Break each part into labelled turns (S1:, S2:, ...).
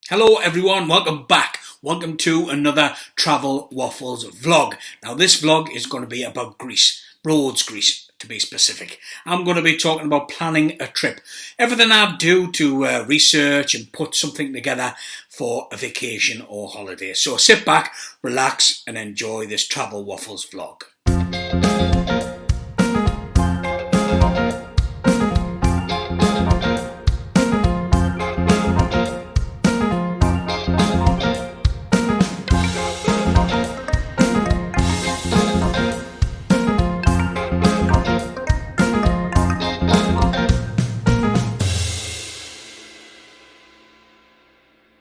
S1: Hello everyone, welcome back. Welcome to another Travel Waffles vlog. Now this vlog is going to be about Greece, Rhodes, Greece to be specific. I'm going to be talking about planning a trip. Everything I do to research and put something together for a vacation or holiday. So sit back, relax and enjoy this Travel Waffles vlog.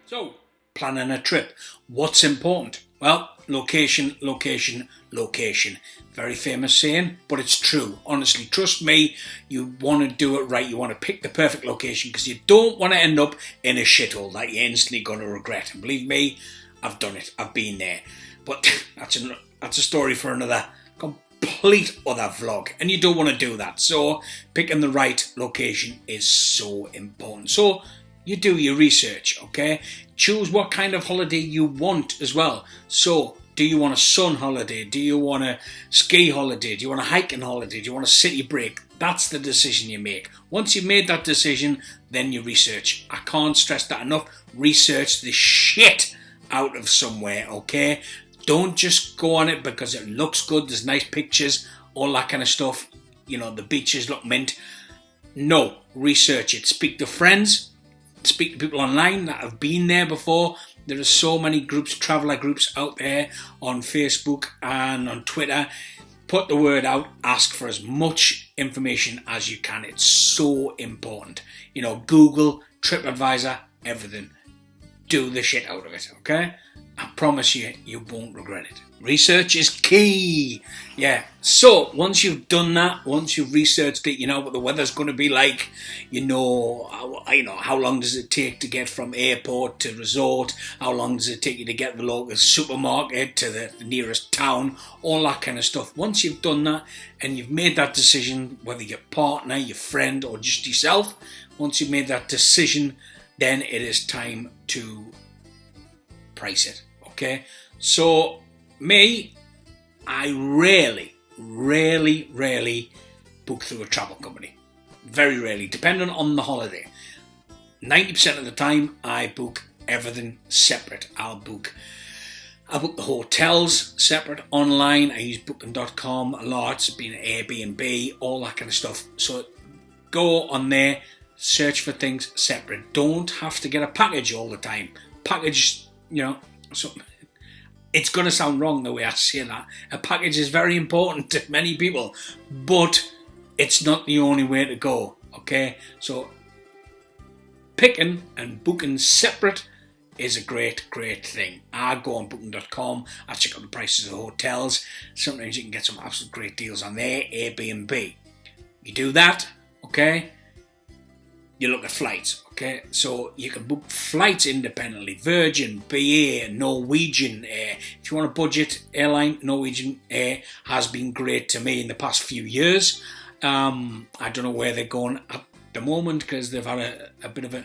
S1: So, planning a trip. What's important? Well, location, location, location. Very famous saying, but it's true. Honestly, trust me, you want to do it right. You want to pick the perfect location because you don't want to end up in a shithole that you're instantly going to regret. And believe me, I've done it. I've been there. But that's a story for another complete other vlog. And you don't want to do that. So, picking the right location is so important. So, you do your research, okay? Choose what kind of holiday you want as well. So, do you want a sun holiday? Do you want a ski holiday? Do you want a hiking holiday? Do you want a city break? That's the decision you make. Once you've made that decision, then you research. I can't stress that enough. Research the shit out of somewhere, okay? Don't just go on it because it looks good, there's nice pictures, all that kind of stuff. You know, the beaches look mint. No, research it. Speak to friends. Speak to people online that have been there before. There are so many groups, traveller groups out there on Facebook and on Twitter. Put the word out, ask for as much information as you can. It's so important. You know, Google, TripAdvisor, everything. Do the shit out of it, okay? I promise you, you won't regret it. Research is key. Yeah, so once you've done that, once you've researched it, you know what the weather's going to be like, you know how long does it take to get from airport to resort, how long does it take you to get the local supermarket to the nearest town, all that kind of stuff. Once you've done that and you've made that decision, whether your partner, your friend or just yourself, once you've made that decision, then it is time to price it, okay? So me, I rarely book through a travel company. Very rarely, depending on the holiday. 90% of the time, I book everything separate. I book the hotels separate online. I use booking.com a lot. It's been Airbnb, all that kind of stuff. So go on there, search for things separate. Don't have to get a package all the time. Package, so it's going to sound wrong the way I say that. A package is very important to many people, but it's not the only way to go, okay? So picking and booking separate is a great thing. I go on booking.com, I check out the prices of hotels. Sometimes you can get some absolute great deals on there. Airbnb. You do that, okay? You look at flights, okay? So you can book flights independently. Virgin, BA, Norwegian Air. If you want a budget airline, Norwegian Air has been great to me in the past few years. I don't know where they're going at the moment because they've had a bit of a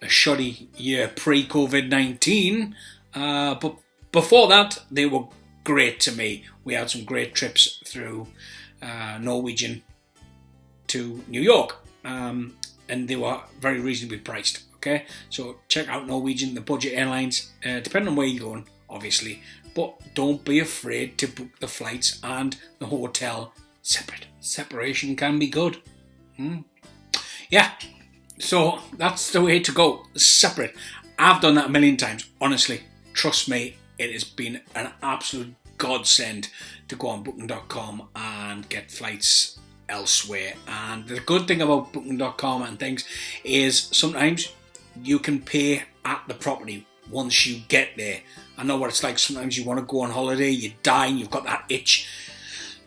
S1: shoddy year pre-COVID-19. But before that, they were great to me. We had some great trips through Norwegian to New York. And they were very reasonably priced, okay? So check out Norwegian, the budget airlines, depending on where you're going, obviously. But don't be afraid to book the flights and the hotel separate. Separation can be good. Yeah, so that's the way to go, separate. I've done that a million times, honestly. Trust me, it has been an absolute godsend to go on booking.com and get flights elsewhere. And the good thing about booking.com and things is sometimes you can pay at the property once you get there. I know what it's like. Sometimes you want to go on holiday, you're dying, you've got that itch.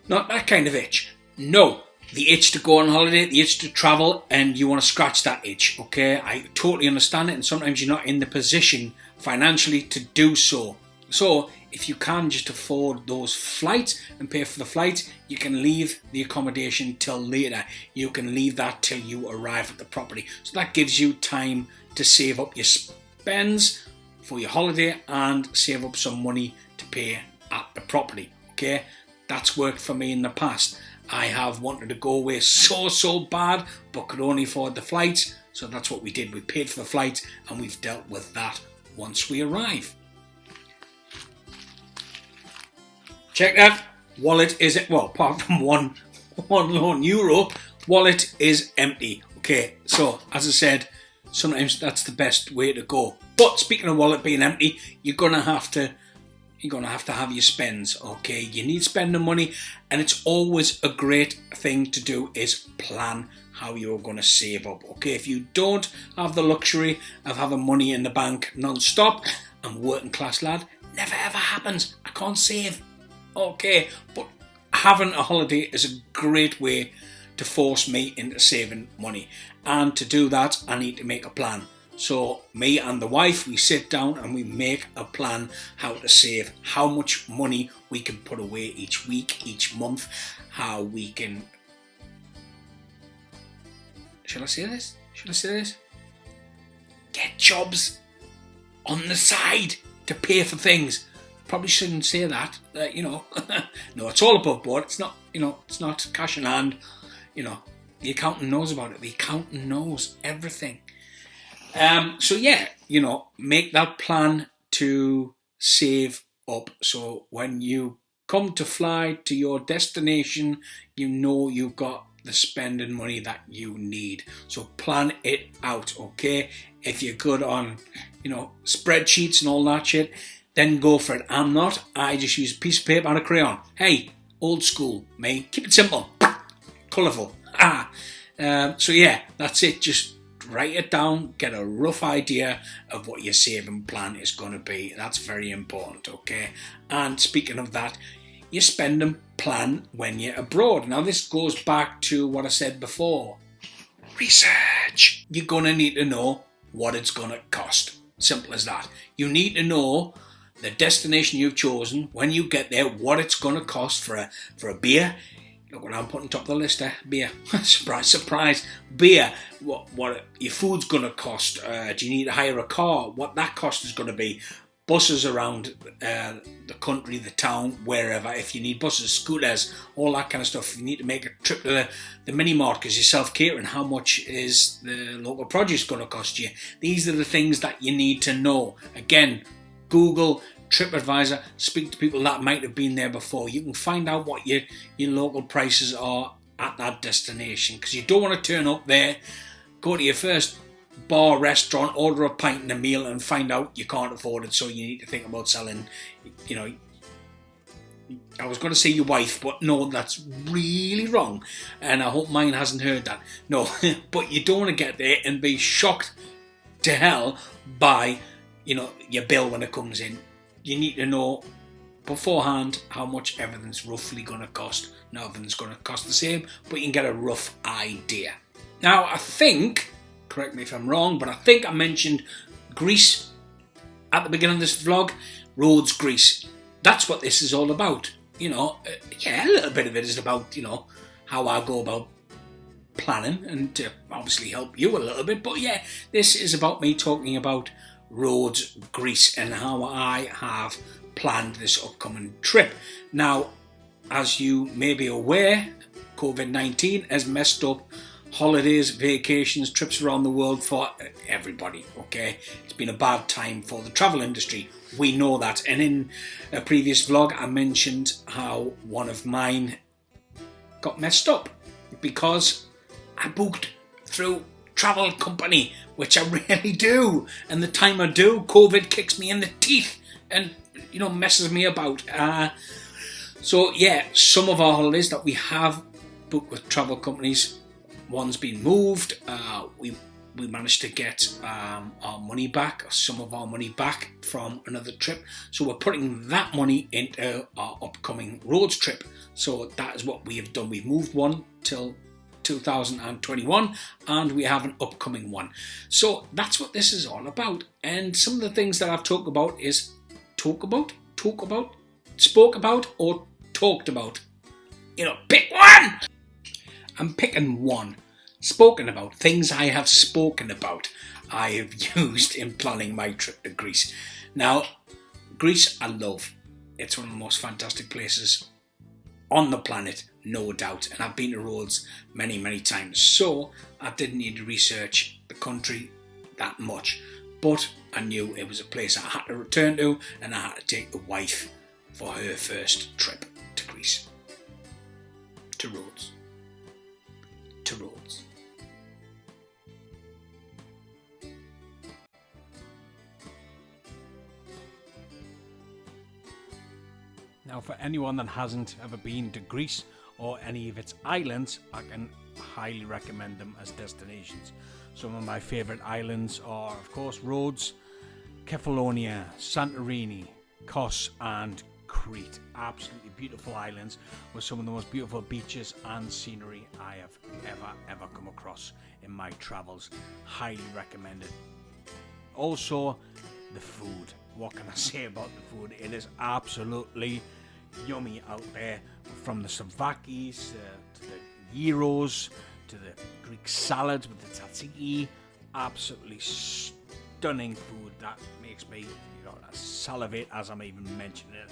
S1: Not that kind of itch. No, the itch to go on holiday, the itch to travel, and you want to scratch that itch, okay? I totally understand it, and sometimes you're not in the position financially to do so. So if you can just afford those flights and pay for the flights, you can leave the accommodation till later. You can leave that till you arrive at the property. So that gives you time to save up your spends for your holiday and save up some money to pay at the property. Okay, that's worked for me in the past. I have wanted to go away so bad, but could only afford the flights, so that's what we did. We paid for the flights and we've dealt with that once we arrive. Check that. Wallet is, well, apart from one lone euro, wallet is empty. Okay, so as I said, sometimes that's the best way to go. But speaking of wallet being empty, you're gonna have to have your spends. Okay, you need spending money, and it's always a great thing to do is plan how you're going to save up. Okay, if you don't have the luxury of having money in the bank non-stop, I'm a working class lad, never ever happens. I can't save. Okay, but having a holiday is a great way to force me into saving money, and to do that I need to make a plan. So me and the wife, we sit down and we make a plan how to save, how much money we can put away each week, each month, how we can... Should I say this? Get jobs on the side to pay for things. Probably shouldn't say that, No, it's all above board. It's not, it's not cash in hand. The accountant knows about it. The accountant knows everything. So yeah, make that plan to save up. So when you come to fly to your destination, you've got the spending money that you need. So plan it out, okay? If you're good on, spreadsheets and all that shit, then go for it. I'm not. I just use a piece of paper and a crayon. Hey, old school, me. Keep it simple, colourful. So yeah, that's it. Just write it down, get a rough idea of what your saving plan is going to be. That's very important, okay? And speaking of that, your spending plan when you're abroad. Now this goes back to what I said before. Research. You're going to need to know what it's going to cost. Simple as that. You need to know the destination you've chosen, when you get there, what it's going to cost for a beer. Look what I'm putting top of the list there. Beer. Surprise. Beer. What your food's going to cost. Do you need to hire a car? What that cost is going to be. Buses around the country, the town, wherever. If you need buses, scooters, all that kind of stuff. If you need to make a trip to the mini mart because you're self-catering, how much is the local produce going to cost you? These are the things that you need to know. Again, Google, TripAdvisor, speak to people that might have been there before. You can find out what your local prices are at that destination, because you don't want to turn up there, go to your first bar, restaurant, order a pint and a meal and find out you can't afford it, so you need to think about selling, I was going to say your wife, but no, that's really wrong, and I hope mine hasn't heard that. No, but you don't want to get there and be shocked to hell by, your bill when it comes in. You need to know beforehand how much everything's roughly going to cost. Not everything's going to cost the same, but you can get a rough idea. Now, I think, correct me if I'm wrong, but I think I mentioned Greece at the beginning of this vlog. Rhodes, Greece. That's what this is all about. Yeah, a little bit of it is about, how I go about planning and to obviously help you a little bit. But yeah, this is about me talking about Rhodes, Greece, and how I have planned this upcoming trip. Now, as you may be aware, COVID-19 has messed up holidays, vacations, trips around the world for everybody, okay? It's been a bad time for the travel industry. We know that. And in a previous vlog, I mentioned how one of mine got messed up because I booked through travel company, which I rarely do, and the time I do, COVID kicks me in the teeth and messes me about. So yeah, some of our holidays that we have booked with travel companies, one's been moved. We managed to get our money back, some of our money back from another trip, so we're putting that money into our upcoming Rhodes trip. So that is what we have done. We've moved one till 2021 and we have an upcoming one. So that's what this is all about. And some of the things that I've talked about is spoke about or talked about. Pick one! I'm picking one. spoken about, things I have spoken about, I have used in planning my trip to Greece. Now, Greece I love. It's one of the most fantastic places on the planet, no doubt, and I've been to Rhodes many, many times, so I didn't need to research the country that much, but I knew it was a place I had to return to, and I had to take the wife for her first trip to Greece. To Rhodes. To Rhodes.
S2: Now, for anyone that hasn't ever been to Greece or any of its islands, I can highly recommend them as destinations. Some of my favourite islands are, of course, Rhodes, Kefalonia, Santorini, Kos and Crete. Absolutely beautiful islands with some of the most beautiful beaches and scenery I have ever come across in my travels. Highly recommended. Also, the food. What can I say about the food? It is absolutely yummy out there, from the souvlakis to the gyros to the Greek salads with the tzatziki. Absolutely stunning food that makes me salivate as I'm even mentioning it.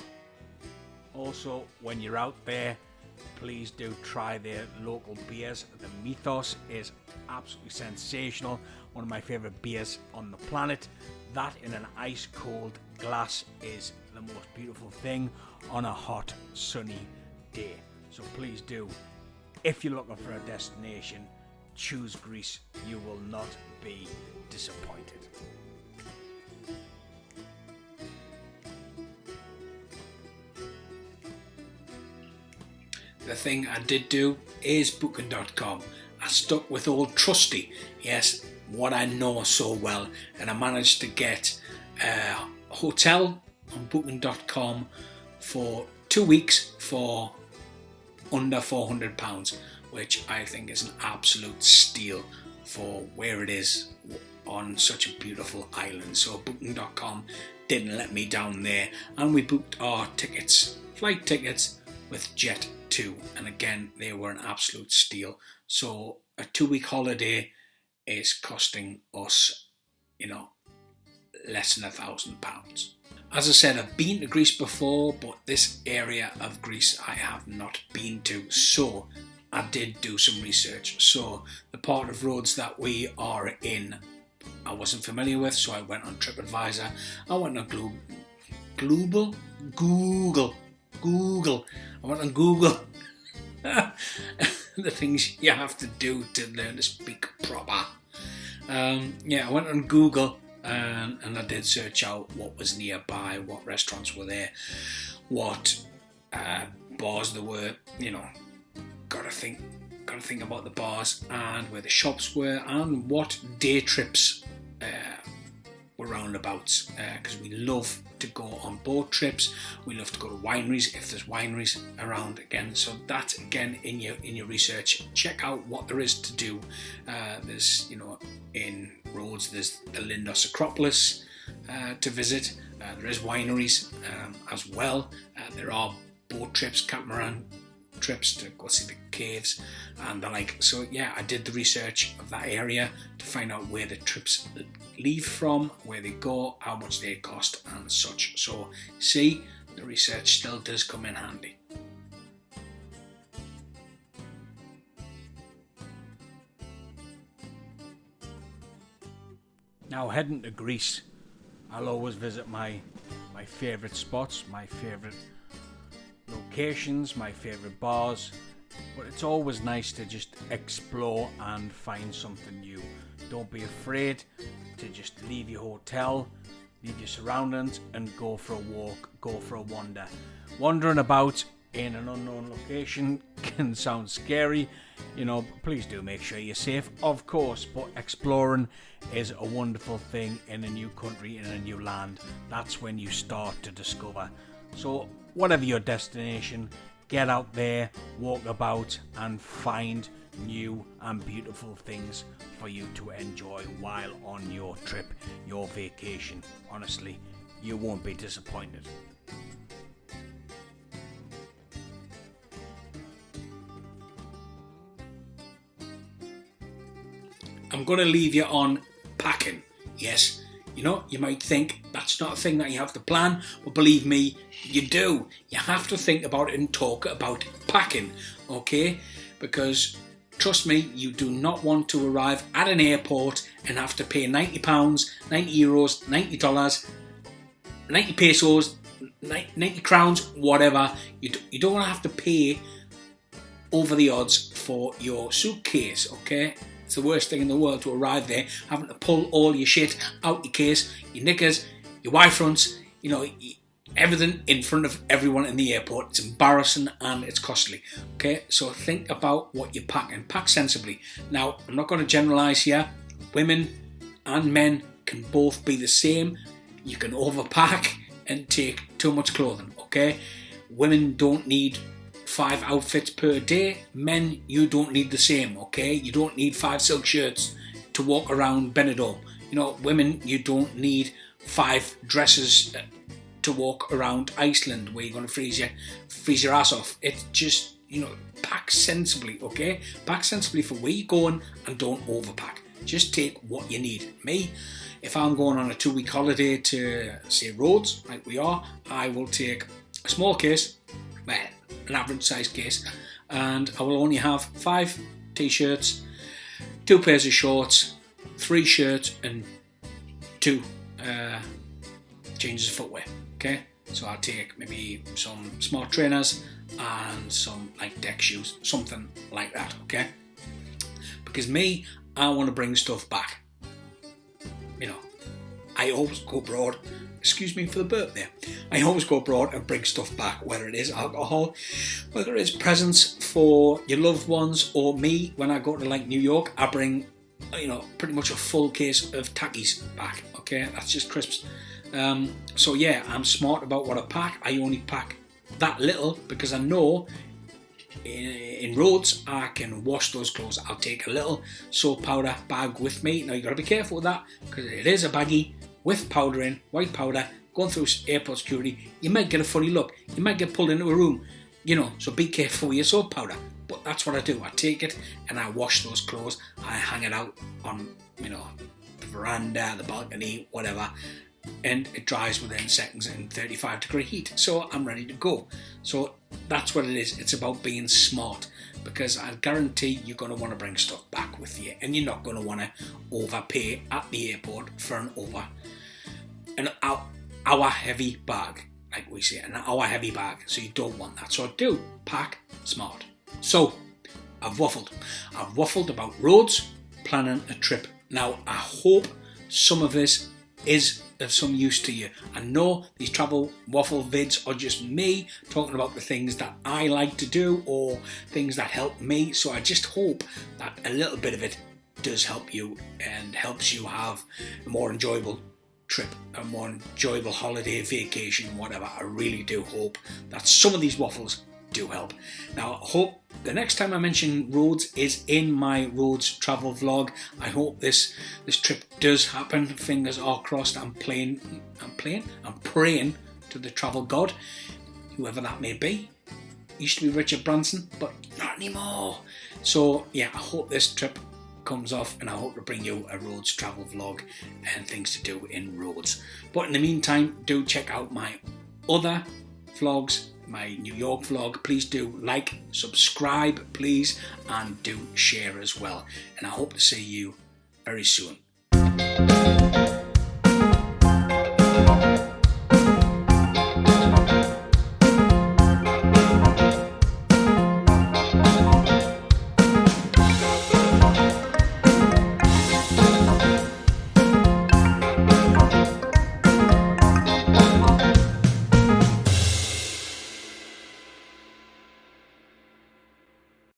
S2: Also, when you're out there, please do try their local beers. The Mythos is absolutely sensational. One of my favourite beers on the planet. That in an ice cold glass is the most beautiful thing on a hot sunny day. So please do, if you're looking for a destination, choose Greece. You will not be disappointed.
S1: The thing I did do is booking.com. I stuck with old trusty, yes, what I know so well, and I managed to get a hotel on booking.com for 2 weeks for under £400, which I think is an absolute steal for where it is on such a beautiful island. So booking.com didn't let me down there, and we booked our tickets, flight tickets, with Jet2, and again they were an absolute steal. So a 2-week holiday is costing us, less than £1,000. As I said, I've been to Greece before, but this area of Greece I have not been to, so I did do some research. So the part of Rhodes that we are in, I wasn't familiar with, so I went on TripAdvisor. I went on Google. I went on Google. The things you have to do to learn to speak proper. I went on Google and I did search out what was nearby, what restaurants were there, what bars there were. Gotta think about the bars and where the shops were and what day trips were roundabouts, because we love to go on boat trips. We love to go to wineries if there's wineries around again. So that's again in your research. Check out what there is to do. There's in Rhodes there's the Lindos Acropolis to visit. There is wineries as well. There are boat trips, catamaran trips to go see the caves and the like. So yeah, I did the research of that area to find out where the trips leave from, where they go, how much they cost and such. So see, the research still does come in handy.
S2: Now, heading to Greece, I'll always visit my favourite spots, my favourite locations, my favourite bars, but it's always nice to just explore and find something new. Don't be afraid to just leave your hotel, leave your surroundings and go for a walk, go for a wander. Wandering about in an unknown location can sound scary, please do make sure you're safe, of course, but exploring is a wonderful thing in a new country, in a new land. That's when you start to discover. So whatever your destination, get out there, walk about and find new and beautiful things for you to enjoy while on your trip, your vacation. Honestly, you won't be disappointed.
S1: I'm going to leave you on packing. Yes, you know, you might think that's not a thing that you have to plan, but believe me, you do. You have to think about it and talk about packing, okay? Because trust me, you do not want to arrive at an airport and have to pay £90, €90, $90, 90 pesos, 90 crowns, whatever. You don't want to have to pay over the odds for your suitcase, okay? It's the worst thing in the world to arrive there having to pull all your shit out your case, your knickers, your Y-fronts, you know, everything in front of everyone in the airport. It's embarrassing and it's costly, okay? So think about what you pack and pack sensibly. Now, I'm not going to generalise here. Women and men can both be the same. You can overpack and take too much clothing, okay? Women don't need 5 outfits per day. Men, you don't need the same, okay? You don't need 5 silk shirts to walk around Benidorm. You know, women, you don't need 5 dresses to walk around Iceland where you're going to freeze your ass off. It's just, you know, pack sensibly, okay? Pack sensibly for where you're going and don't overpack. Just take what you need. Me, if I'm going on a 2-week holiday to, say, Rhodes, like we are, I will take a small case, well, an average size case, and I will only have 5 t-shirts, 2 pairs of shorts, 3 shirts, and 2 changes of footwear, okay? So I'll take maybe some smart trainers and some like deck shoes, something like that, okay? Because me, I want to bring stuff back. You know, I always go abroad, excuse me for the burp there, I always go abroad and bring stuff back, whether it is alcohol, whether it is presents for your loved ones, or me, when I go to like New York, I bring, you know, pretty much a full case of Takis back, okay? That's just crisps. So yeah, I'm smart about what I pack. I only pack that little because I know in Rhodes I can wash those clothes. I'll take a little soap powder bag with me. Now you got to be careful with that because it is a baggie with powder in, white powder, going through airport security. You might get a funny look. You might get pulled into a room, you know, so be careful with your soap powder. But that's what I do. I take it and I wash those clothes. I hang it out on, you know, the veranda, the balcony, whatever, and it dries within seconds in 35-degree heat. So I'm ready to go. So that's what it is. It's about being smart, because I guarantee you're going to want to bring stuff back with you, and you're not going to want to overpay at the airport for an hour heavy bag, like we say, an hour heavy bag. So you don't want that. So do pack smart. So I've waffled about Rhodes, planning a trip. Now I hope some of this is of some use to you. I know these travel waffle vids are just me talking about the things that I like to do or things that help me, so I just hope that a little bit of it does help you and helps you have a more enjoyable trip, a more enjoyable holiday, vacation, whatever. I really do hope that some of these waffles do help. Now I hope the next time I mention Rhodes is in my Rhodes travel vlog. I hope this trip does happen. Fingers are crossed. I'm praying to the travel god, whoever that may be. Used to be Richard Branson, but not anymore. So yeah, I hope this trip comes off, and I hope to bring you a Rhodes travel vlog and things to do in Rhodes. But in the meantime, do check out my other vlogs, my New York vlog. Please do like, subscribe please, and do share as well. And I hope to see you very soon.